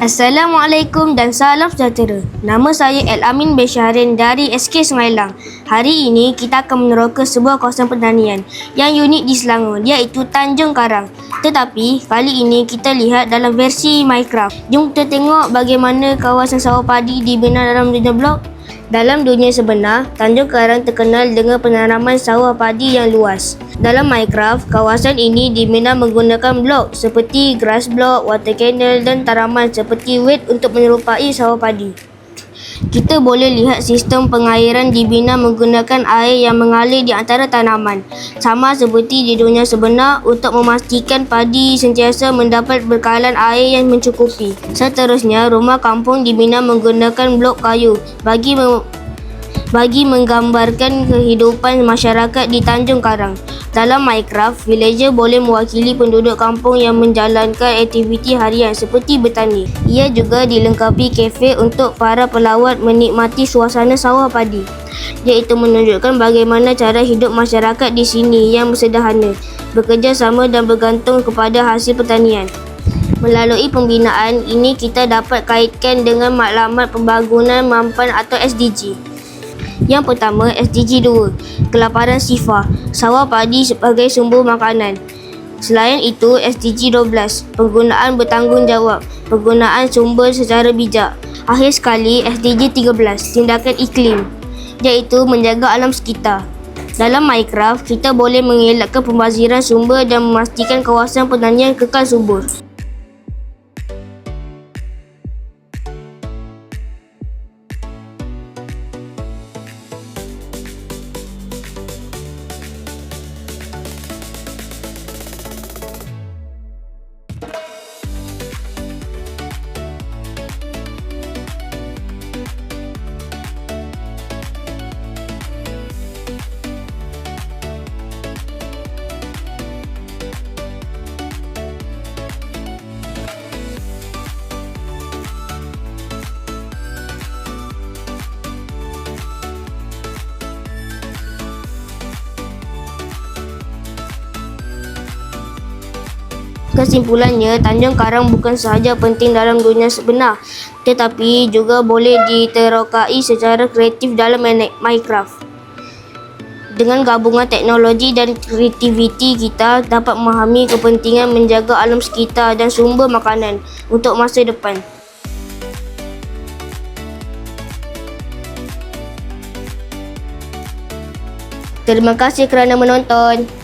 Assalamualaikum dan salam sejahtera. Nama saya El-Amin bin Syahrin dari SK Sungai Lang. Hari ini kita akan meneroka sebuah kawasan pertanian yang unik di Selangor, iaitu Tanjung Karang. Tetapi kali ini kita lihat dalam versi Minecraft. Jom kita tengok bagaimana kawasan sawah padi dibina dalam dunia blok. Dalam dunia sebenar, Tanjung Karang terkenal dengan penanaman sawah padi yang luas. Dalam Minecraft, kawasan ini dibina menggunakan blok seperti grass block, water canal dan tanaman seperti wheat untuk menyerupai sawah padi. Kita boleh lihat sistem pengairan dibina menggunakan air yang mengalir di antara tanaman. Sama seperti di dunia sebenar untuk memastikan padi sentiasa mendapat bekalan air yang mencukupi. Seterusnya, rumah kampung dibina menggunakan blok kayu bagi menggambarkan kehidupan masyarakat di Tanjung Karang. Dalam Minecraft, villager boleh mewakili penduduk kampung yang menjalankan aktiviti harian seperti bertani. Ia juga dilengkapi kafe untuk para pelawat menikmati suasana sawah padi, iaitu menunjukkan bagaimana cara hidup masyarakat di sini yang sederhana, bekerja sama dan bergantung kepada hasil pertanian. Melalui pembinaan ini, kita dapat kaitkan dengan matlamat pembangunan mampan atau SDG. Yang pertama, SDG 2, kelaparan sifar, sawah padi sebagai sumber makanan. Selain itu, SDG 12, penggunaan bertanggungjawab, penggunaan sumber secara bijak. Akhir sekali, SDG 13, tindakan iklim, iaitu menjaga alam sekitar. Dalam Minecraft, kita boleh mengelakkan pembaziran sumber dan memastikan kawasan pertanian kekal subur. Kesimpulannya, Tanjung Karang bukan sahaja penting dalam dunia sebenar, tetapi juga boleh diterokai secara kreatif dalam Minecraft. Dengan gabungan teknologi dan kreativiti, kita dapat memahami kepentingan menjaga alam sekitar dan sumber makanan untuk masa depan. Terima kasih kerana menonton.